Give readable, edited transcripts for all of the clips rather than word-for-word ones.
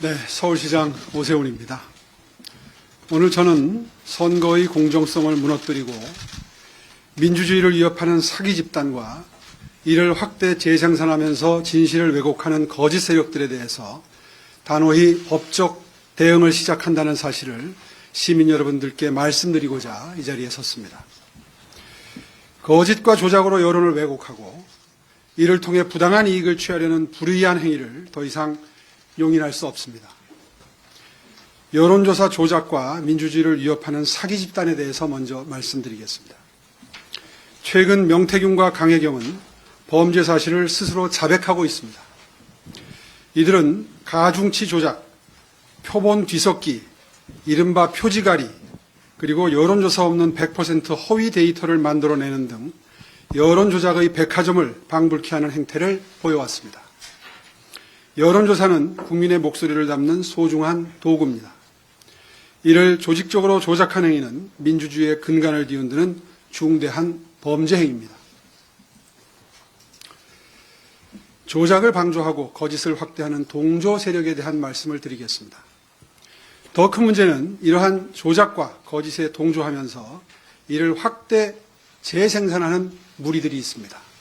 네, 서울시장 오세훈입니다. 오늘 저는 선거의 공정성을 무너뜨리고 민주주의를 위협하는 사기 집단과 이를 확대 재생산하면서 진실을 왜곡하는 거짓 세력들에 대해서 단호히 법적 대응을 시작한다는 사실을 시민 여러분들께 말씀드리고자 이 자리에 섰습니다. 거짓과 조작으로 여론을 왜곡하고 이를 통해 부당한 이익을 취하려는 불의한 행위를 더 이상 용인할 수 없습니다. 여론조사 조작과 민주주의를 위협하는 사기 집단에 대해서 먼저 말씀드리겠습니다. 최근 명태균과 강혜경은 범죄 사실을 스스로 자백하고 있습니다. 이들은 가중치 조작, 표본 뒤섞기, 이른바 표지가리, 그리고 여론조사 없는 100% 허위 데이터를 만들어내는 등 여론조작의 백화점을 방불케 하는 행태를 보여왔습니다. 여론조사는 국민의 목소리를 담는 소중한 도구입니다. 이를 조직적으로 조작한 행위는 민주주의의 근간을 뒤흔드는 중대한 범죄 행위입니다. 조작을 방조하고 거짓을 확대하는 동조 세력에 대한 말씀을 드리겠습니다. 더 큰 문제는 이러한 조작과 거짓에 동조하면서 이를 확대 재생산하는 무리들이 있습니다.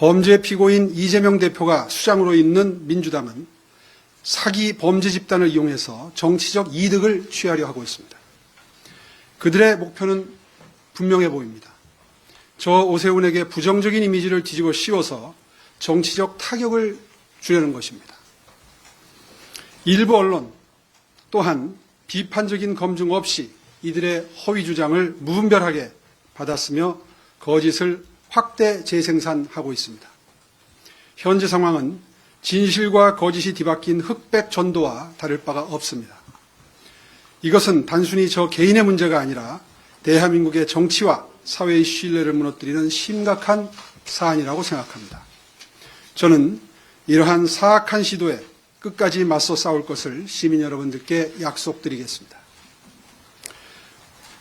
범죄 피고인 이재명 대표가 수장으로 있는 민주당은 사기 범죄 집단을 이용해서 정치적 이득을 취하려 하고 있습니다. 그들의 목표는 분명해 보입니다. 저 오세훈에게 부정적인 이미지를 뒤집어 씌워서 정치적 타격을 주려는 것입니다. 일부 언론 또한 비판적인 검증 없이 이들의 허위 주장을 무분별하게 받았으며 거짓을 확대 재생산하고 있습니다. 현재 상황은 진실과 거짓이 뒤바뀐 흑백 전도와 다를 바가 없습니다. 이것은 단순히 저 개인의 문제가 아니라 대한민국의 정치와 사회의 신뢰를 무너뜨리는 심각한 사안이라고 생각합니다. 저는 이러한 사악한 시도에 끝까지 맞서 싸울 것을 시민 여러분들께 약속드리겠습니다.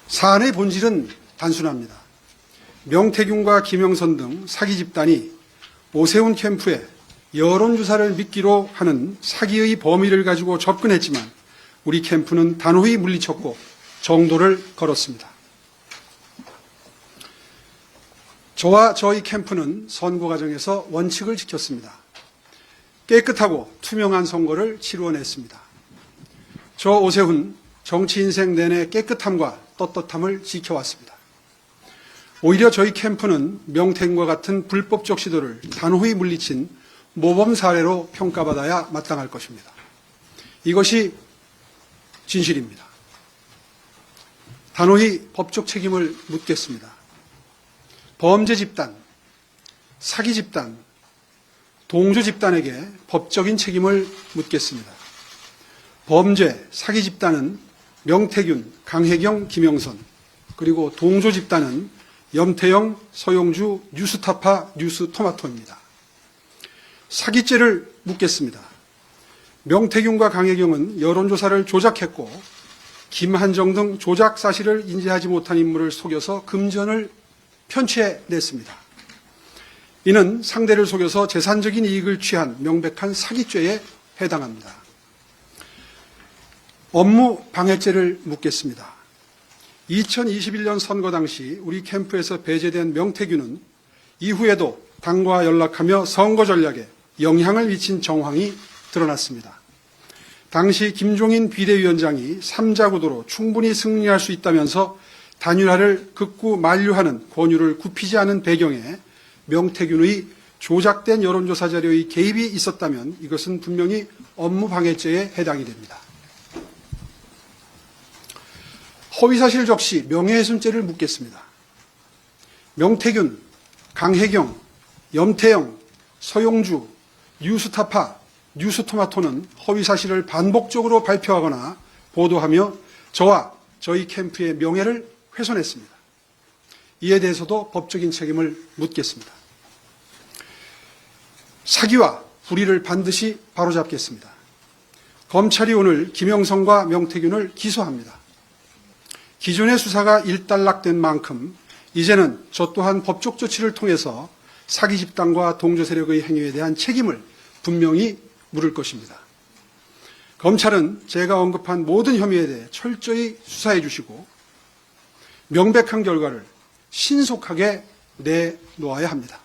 사안의 본질은 단순합니다. 명태균과 김영선 등 사기 집단이 오세훈 캠프에 여론조사를 미끼로 하는 사기의 범위를 가지고 접근했지만 우리 캠프는 단호히 물리쳤고 정도를 걸었습니다. 저와 저희 캠프는 선거 과정에서 원칙을 지켰습니다. 깨끗하고 투명한 선거를 치루어냈습니다. 저 오세훈 정치 인생 내내 깨끗함과 떳떳함을 지켜왔습니다. 오히려 저희 캠프는 명태균과 같은 불법적 시도를 단호히 물리친 모범 사례로 평가받아야 마땅할 것입니다. 이것이 진실입니다. 단호히 법적 책임을 묻겠습니다. 범죄 집단, 사기 집단, 동조 집단에게 법적인 책임을 묻겠습니다. 범죄, 사기 집단은 명태균, 강혜경, 김영선, 그리고 동조 집단은 염태영, 서용주, 뉴스타파, 뉴스토마토입니다. 사기죄를 묻겠습니다. 명태균과 강혜경은 여론조사를 조작했고 김한정 등 조작 사실을 인지하지 못한 인물을 속여서 금전을 편취해냈습니다. 이는 상대를 속여서 재산적인 이익을 취한 명백한 사기죄에 해당합니다. 업무 방해죄를 묻겠습니다. 2021년 선거 당시 우리 캠프에서 배제된 명태균은 이후에도 당과 연락하며 선거 전략에 영향을 미친 정황이 드러났습니다. 당시 김종인 비대위원장이 3자 구도로 충분히 승리할 수 있다면서 단일화를 극구 만류하는 권유를 굽히지 않은 배경에 명태균의 조작된 여론조사 자료의 개입이 있었다면 이것은 분명히 업무방해죄에 해당이 됩니다. 허위사실 적시 명예훼손죄를 묻겠습니다. 명태균, 강혜경, 염태영, 서용주, 뉴스타파, 뉴스토마토는 허위사실을 반복적으로 발표하거나 보도하며 저와 저희 캠프의 명예를 훼손했습니다. 이에 대해서도 법적인 책임을 묻겠습니다. 사기와 불의를 반드시 바로잡겠습니다. 검찰이 오늘 김영선과 명태균을 기소합니다. 기존의 수사가 일단락된 만큼 이제는 저 또한 법적 조치를 통해서 사기 집단과 동조 세력의 행위에 대한 책임을 분명히 물을 것입니다. 검찰은 제가 언급한 모든 혐의에 대해 철저히 수사해 주시고 명백한 결과를 신속하게 내놓아야 합니다.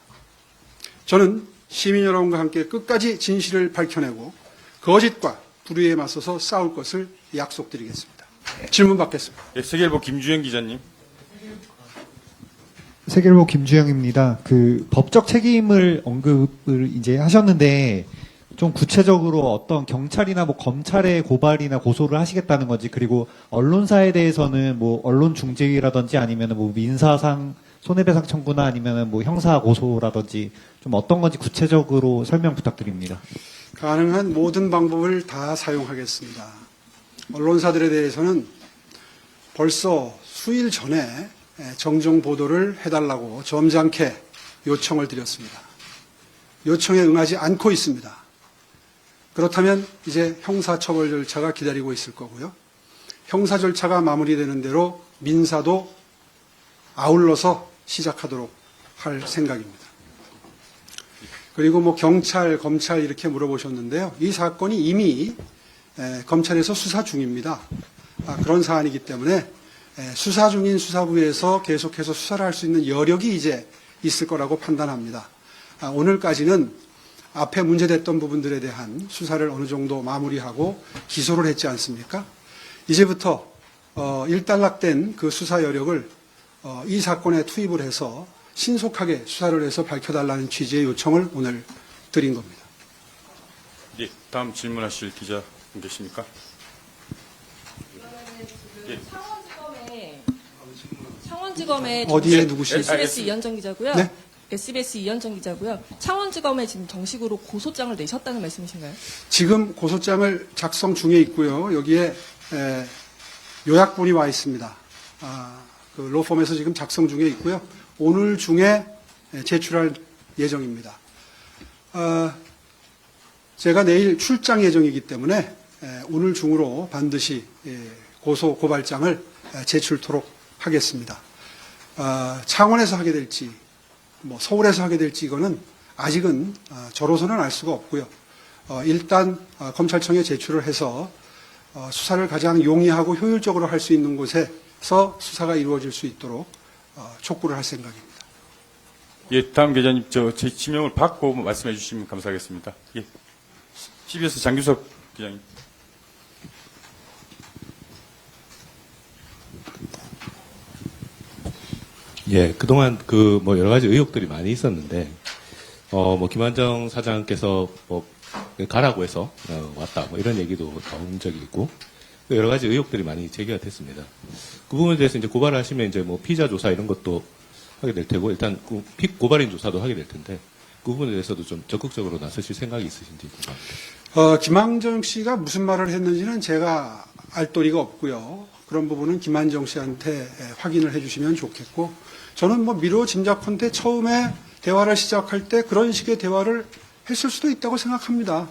저는 시민 여러분과 함께 끝까지 진실을 밝혀내고 거짓과 불의에 맞서서 싸울 것을 약속드리겠습니다. 질문 받겠습니다. 예, 세계일보 김주영 기자님. 세계일보 김주영입니다. 그 법적 책임을 언급을 이제 하셨는데 좀 구체적으로 어떤 경찰이나 뭐 검찰의 고발이나 고소를 하시겠다는 건지, 그리고 언론사에 대해서는 뭐 언론중재위라든지 아니면 뭐 민사상 손해배상 청구나 아니면 뭐 형사 고소라든지 좀 어떤 건지 구체적으로 설명 부탁드립니다. 가능한 모든 방법을 다 사용하겠습니다. 언론사들에 대해서는 벌써 수일 전에 정정 보도를 해달라고 점잖게 요청을 드렸습니다. 요청에 응하지 않고 있습니다. 그렇다면 이제 형사처벌 절차가 기다리고 있을 거고요. 형사 절차가 마무리되는 대로 민사도 아울러서 시작하도록 할 생각입니다. 그리고 뭐 경찰, 검찰 이렇게 물어보셨는데요. 이 사건이 이미 검찰에서 수사 중입니다. 그런 사안이기 때문에 수사 중인 수사부에서 계속해서 수사를 할 수 있는 여력이 이제 있을 거라고 판단합니다. 오늘까지는 앞에 문제됐던 부분들에 대한 수사를 어느 정도 마무리하고 기소를 했지 않습니까? 이제부터 일단락된 그 수사 여력을 이 사건에 투입을 해서 신속하게 수사를 해서 밝혀달라는 취지의 요청을 오늘 드린 겁니다. 예, 다음 질문하실 기자 분 계십니까? 예. 창원지검의 어디에 누구시? SBS 이현정 기자고요. 네? SBS 이현정 기자고요. 창원지검에 지금 정식으로 고소장을 내셨다는 말씀이신가요? 지금 고소장을 작성 중에 있고요. 여기에 요약본이 와 있습니다. 그 로펌에서 지금 작성 중에 있고요. 오늘 중에 제출할 예정입니다. 제가 내일 출장 예정이기 때문에 오늘 중으로 반드시 고소 고발장을 제출토록 하겠습니다. 창원에서 하게 될지 뭐 서울에서 하게 될지 이거는 아직은 저로서는 알 수가 없고요. 일단 검찰청에 제출을 해서 수사를 가장 용이하고 효율적으로 할 수 있는 곳에서 수사가 이루어질 수 있도록 촉구를 할 생각입니다. 예, 다음 기자님, 제 지명을 받고 말씀해 주시면 감사하겠습니다. 예. CBS 장규석 기자님. 예, 그동안 뭐 여러 가지 의혹들이 많이 있었는데, 뭐 김한정 사장께서 뭐 가라고 해서 왔다, 뭐 이런 얘기도 나온 적이 있고, 여러 가지 의혹들이 많이 제기가 됐습니다. 그 부분에 대해서 이제 고발을 하시면 이제 뭐 피의자 조사 이런 것도 하게 될 테고, 일단 고발인 조사도 하게 될 텐데, 그 부분에 대해서도 좀 적극적으로 나서실 생각이 있으신지 궁금합니다. 김한정 씨가 무슨 말을 했는지는 제가 알 도리가 없고요. 그런 부분은 김한정 씨한테 확인을 해주시면 좋겠고, 저는 뭐 미뤄 짐작컨대 처음에 대화를 시작할 때 그런 식의 대화를 했을 수도 있다고 생각합니다.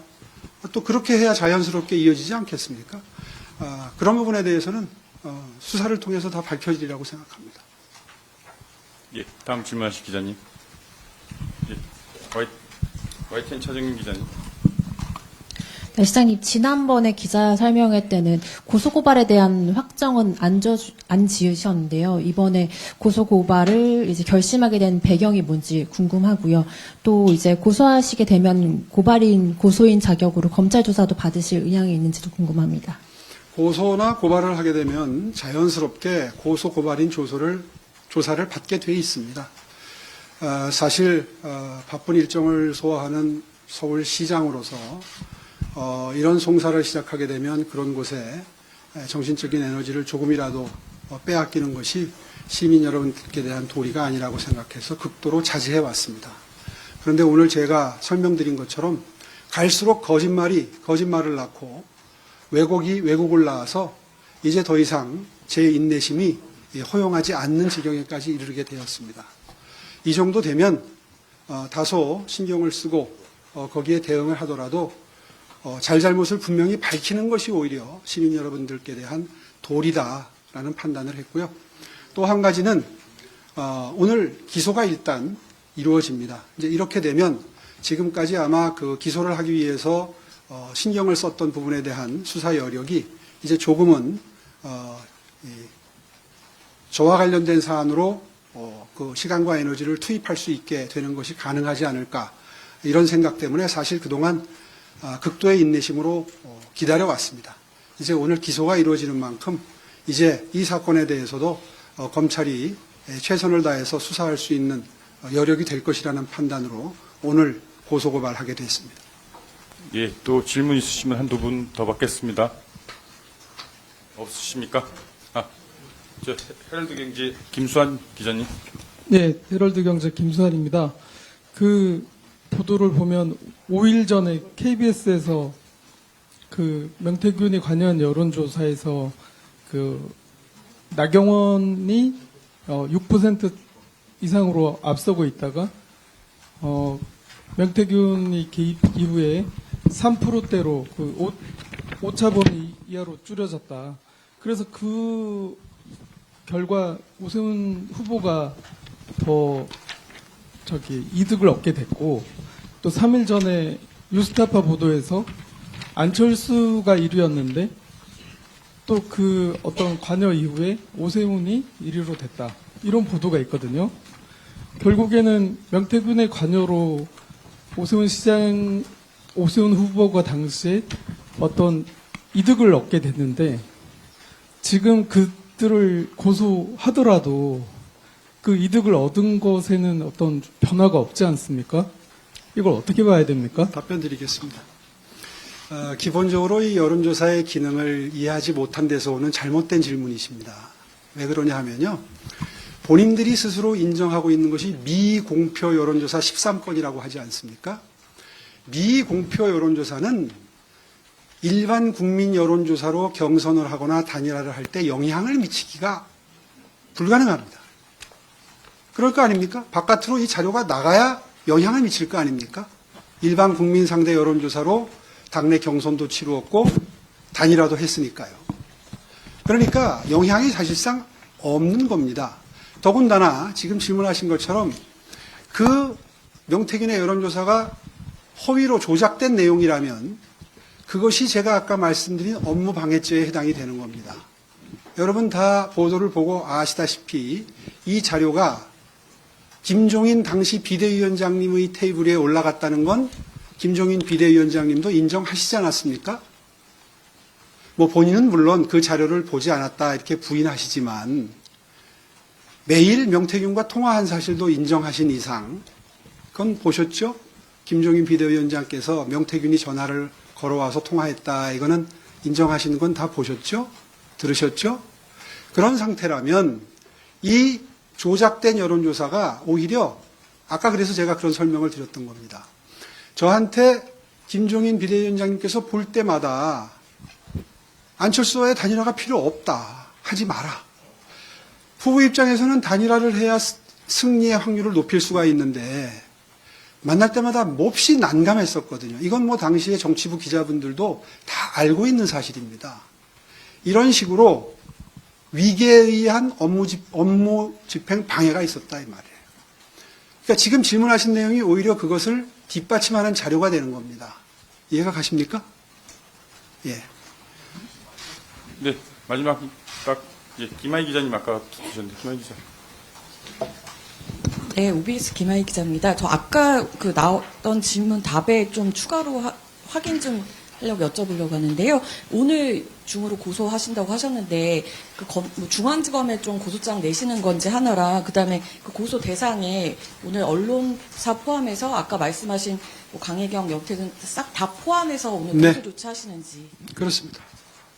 또 그렇게 해야 자연스럽게 이어지지 않겠습니까? 그런 부분에 대해서는 수사를 통해서 다 밝혀지리라고 생각합니다. 예, 다음 질문하실 기자님. 예, YTN 차정윤 기자님. 네, 시장님, 지난번에 기자 설명회 때는 고소고발에 대한 확정은 안 지으셨는데요. 이번에 고소고발을 이제 결심하게 된 배경이 뭔지 궁금하고요. 또 이제 고소하시게 되면 고소인 자격으로 검찰 조사도 받으실 의향이 있는지도 궁금합니다. 고소나 고발을 하게 되면 자연스럽게 고소 고발인 조사를 받게 돼 있습니다. 사실 바쁜 일정을 소화하는 서울시장으로서 이런 송사를 시작하게 되면 그런 곳에 정신적인 에너지를 조금이라도 빼앗기는 것이 시민 여러분들께 대한 도리가 아니라고 생각해서 극도로 자제해 왔습니다. 그런데 오늘 제가 설명드린 것처럼 갈수록 거짓말을 낳고 왜곡을 낳아서 이제 더 이상 제 인내심이 허용하지 않는 지경에까지 이르게 되었습니다. 이 정도 되면 다소 신경을 쓰고 거기에 대응을 하더라도 잘잘못을 분명히 밝히는 것이 오히려 시민 여러분들께 대한 도리다라는 판단을 했고요. 또 한 가지는 오늘 기소가 일단 이루어집니다. 이제 이렇게 되면 지금까지 아마 그 기소를 하기 위해서 신경을 썼던 부분에 대한 수사 여력이 이제 조금은 저와 관련된 사안으로 그 시간과 에너지를 투입할 수 있게 되는 것이 가능하지 않을까 이런 생각 때문에 사실 그동안 극도의 인내심으로 기다려왔습니다. 이제 오늘 기소가 이루어지는 만큼 이제 이 사건에 대해서도 검찰이 최선을 다해서 수사할 수 있는 여력이 될 것이라는 판단으로 오늘 고소고발하게 됐습니다. 예, 또 질문 있으시면 한두 분 더 받겠습니다. 없으십니까? 저 헤럴드 경제 김수환 기자님. 네, 헤럴드 경제 김수환입니다. 그 보도를 보면 5일 전에 KBS에서 그 명태균이 관여한 여론조사에서 그 나경원이 6% 이상으로 앞서고 있다가 명태균이 개입 이후에 3%대로 그 오차범위 이하로 줄여졌다. 그래서 그 결과 오세훈 후보가 더 이득을 얻게 됐고, 또 3일 전에 뉴스타파 보도에서 안철수가 1위였는데 또 그 어떤 관여 이후에 오세훈이 1위로 됐다. 이런 보도가 있거든요. 결국에는 명태균의 관여로 오세훈 후보가 당시에 어떤 이득을 얻게 됐는데, 지금 그들을 고소하더라도 그 이득을 얻은 것에는 어떤 변화가 없지 않습니까? 이걸 어떻게 봐야 됩니까? 답변 드리겠습니다. 기본적으로 이 여론조사의 기능을 이해하지 못한 데서 오는 잘못된 질문이십니다. 왜 그러냐 하면요. 본인들이 스스로 인정하고 있는 것이 미공표 여론조사 13건이라고 하지 않습니까? 미공표 여론조사는 일반 국민 여론조사로 경선을 하거나 단일화를 할 때 영향을 미치기가 불가능합니다. 그럴 거 아닙니까? 바깥으로 이 자료가 나가야 영향을 미칠 거 아닙니까? 일반 국민 상대 여론조사로 당내 경선도 치루었고 단일화도 했으니까요. 그러니까 영향이 사실상 없는 겁니다. 더군다나 지금 질문하신 것처럼 그 명태균의 여론조사가 허위로 조작된 내용이라면 그것이 제가 아까 말씀드린 업무방해죄에 해당이 되는 겁니다. 여러분 다 보도를 보고 아시다시피 이 자료가 김종인 당시 비대위원장님의 테이블에 올라갔다는 건 김종인 비대위원장님도 인정하시지 않았습니까? 뭐 본인은 물론 그 자료를 보지 않았다 이렇게 부인하시지만 매일 명태균과 통화한 사실도 인정하신 이상 그건 보셨죠? 김종인 비대위원장께서 명태균이 전화를 걸어와서 통화했다. 이거는 인정하시는 건 다 보셨죠? 들으셨죠? 그런 상태라면 이 조작된 여론조사가 오히려 아까 그래서 제가 그런 설명을 드렸던 겁니다. 저한테 김종인 비대위원장님께서 볼 때마다 안철수와의 단일화가 필요 없다. 하지 마라. 후보 입장에서는 단일화를 해야 승리의 확률을 높일 수가 있는데 만날 때마다 몹시 난감했었거든요. 이건 뭐 당시에 정치부 기자분들도 다 알고 있는 사실입니다. 이런 식으로 위계에 의한 업무 집행 방해가 있었다 이 말이에요. 그러니까 지금 질문하신 내용이 오히려 그것을 뒷받침하는 자료가 되는 겁니다. 이해가 가십니까? 예. 네, 마지막 김하희 기자님 아까 주셨는데 김하희 기자. 네, OBS 김하희 기자입니다. 저 아까 그 나왔던 질문 답에 좀 추가로 확인 좀 하려고 여쭤보려고 하는데요. 오늘 중으로 고소하신다고 하셨는데 뭐 중앙지검에 좀 고소장 내시는 건지 하나랑 그다음에 그 고소 대상에 오늘 언론사 포함해서 아까 말씀하신 뭐 강혜경, 명태균 싹 다 포함해서 오늘 네. 고소 조치하시는지. 그렇습니다.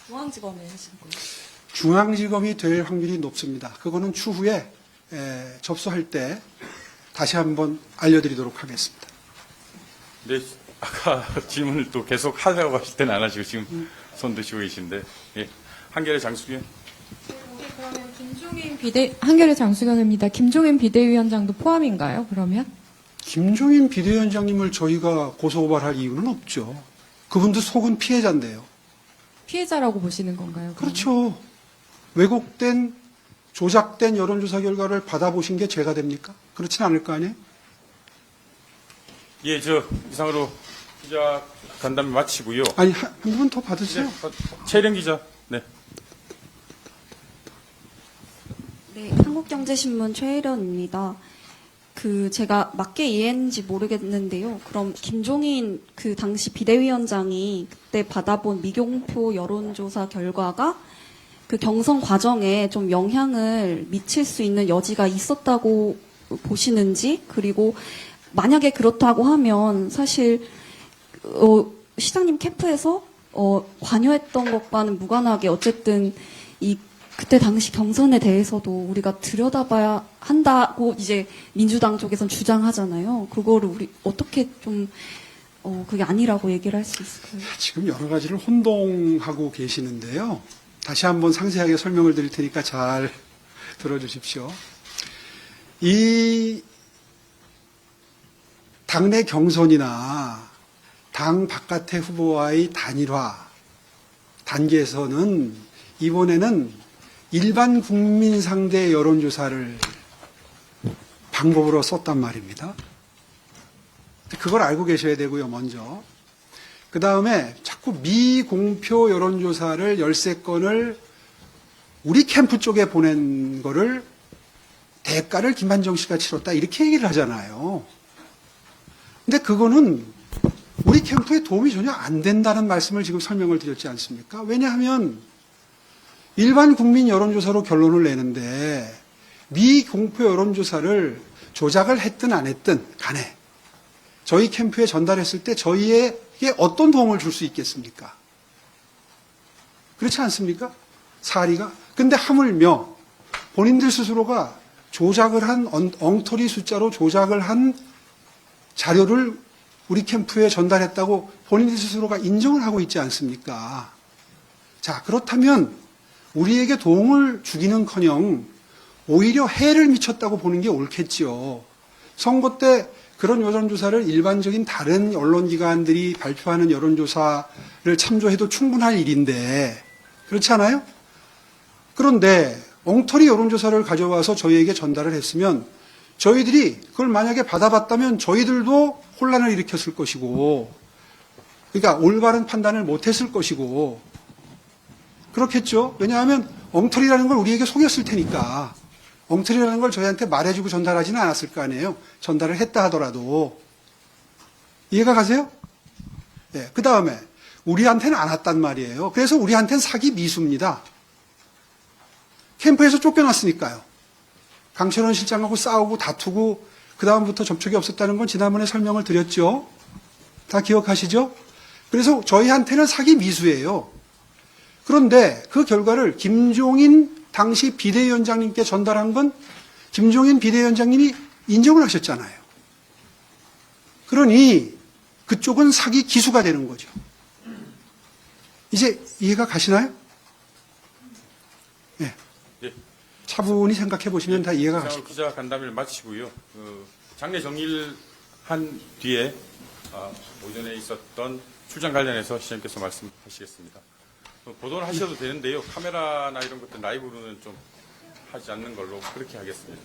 중앙지검에 하시는 거예요? 중앙지검이 될 확률이 높습니다. 그거는 추후에 접수할 때 다시 한번 알려드리도록 하겠습니다. 네, 아까 질문을 또 계속 하려고 하실 때는 안 하시고 지금 손 드시고 계신데, 예. 한겨레 장수경. 그러면 한겨레 장수경입니다. 김종인 비대위원장도 포함인가요, 그러면? 김종인 비대위원장님을 저희가 고소고발할 이유는 없죠. 그분도 속은 피해자인데요. 피해자라고 보시는 건가요? 그러면? 그렇죠. 왜곡된, 조작된 여론조사 결과를 받아보신 게 죄가 됩니까? 그렇진 않을 거 아니에요? 예, 이상으로 기자 간담회 마치고요. 아니, 한 분 더 받으세요. 최일영 기자. 네. 네, 한국경제신문 최혜련입니다. 제가 맞게 이해했는지 모르겠는데요. 그럼 김종인 당시 비대위원장이 그때 받아본 미공표 여론조사 결과가 그 경선 과정에 좀 영향을 미칠 수 있는 여지가 있었다고 보시는지, 그리고 만약에 그렇다고 하면 사실 시장님 캠프에서 관여했던 것과는 무관하게 어쨌든 그때 당시 경선에 대해서도 우리가 들여다봐야 한다고 이제 민주당 쪽에선 주장하잖아요. 그거를 우리 어떻게 좀 그게 아니라고 얘기를 할 수 있을까요? 지금 여러 가지를 혼동하고 계시는데요. 다시 한번 상세하게 설명을 드릴 테니까 잘 들어주십시오. 이 당내 경선이나 당 바깥의 후보와의 단일화 단계에서는 이번에는 일반 국민 상대 여론조사를 방법으로 썼단 말입니다. 그걸 알고 계셔야 되고요, 먼저. 그 다음에 자꾸 미공표 여론조사를 13건을 우리 캠프 쪽에 보낸 거를 대가를 김한정 씨가 치렀다, 이렇게 얘기를 하잖아요. 근데 그거는 우리 캠프에 도움이 전혀 안 된다는 말씀을 지금 설명을 드렸지 않습니까? 왜냐하면 일반 국민 여론조사로 결론을 내는데 미공표 여론조사를 조작을 했든 안 했든 간에 저희 캠프에 전달했을 때 저희에게 어떤 도움을 줄 수 있겠습니까? 그렇지 않습니까? 사리가. 근데 하물며 본인들 스스로가 조작을 한 엉터리 숫자로 조작을 한 자료를 우리 캠프에 전달했다고 본인들 스스로가 인정을 하고 있지 않습니까? 자, 그렇다면 우리에게 도움을 주기는커녕 오히려 해를 미쳤다고 보는 게 옳겠지요. 선거 때 그런 여론조사를 일반적인 다른 언론기관들이 발표하는 여론조사를 참조해도 충분할 일인데, 그렇지 않아요? 그런데 엉터리 여론조사를 가져와서 저희에게 전달을 했으면 저희들이 그걸 만약에 받아봤다면 저희들도 혼란을 일으켰을 것이고, 그러니까 올바른 판단을 못했을 것이고, 그렇겠죠? 왜냐하면 엉터리라는 걸 우리에게 속였을 테니까. 엉터리라는 걸 저희한테 말해주고 전달하지는 않았을 거 아니에요? 전달을 했다 하더라도. 이해가 가세요? 네, 그 다음에 우리한테는 안 왔단 말이에요. 그래서 우리한테는 사기 미수입니다. 캠프에서 쫓겨났으니까요. 강철원 실장하고 싸우고 다투고 그 다음부터 접촉이 없었다는 건 지난번에 설명을 드렸죠. 다 기억하시죠? 그래서 저희한테는 사기 미수예요. 그런데 그 결과를 김종인 당시 비대위원장님께 전달한 건 김종인 비대위원장님이 인정을 하셨잖아요. 그러니 그쪽은 사기 기수가 되는 거죠. 이제 이해가 가시나요? 네. 네. 차분히 생각해 보시면 다 이해가 가십니다. 기자 간담회를 마치고요. 장례 정리를 한 뒤에 오전에 있었던 출장 관련해서 시장님께서 말씀하시겠습니다. 보도를 하셔도 되는데요. 카메라나 이런 것들 라이브로는 좀 하지 않는 걸로 그렇게 하겠습니다.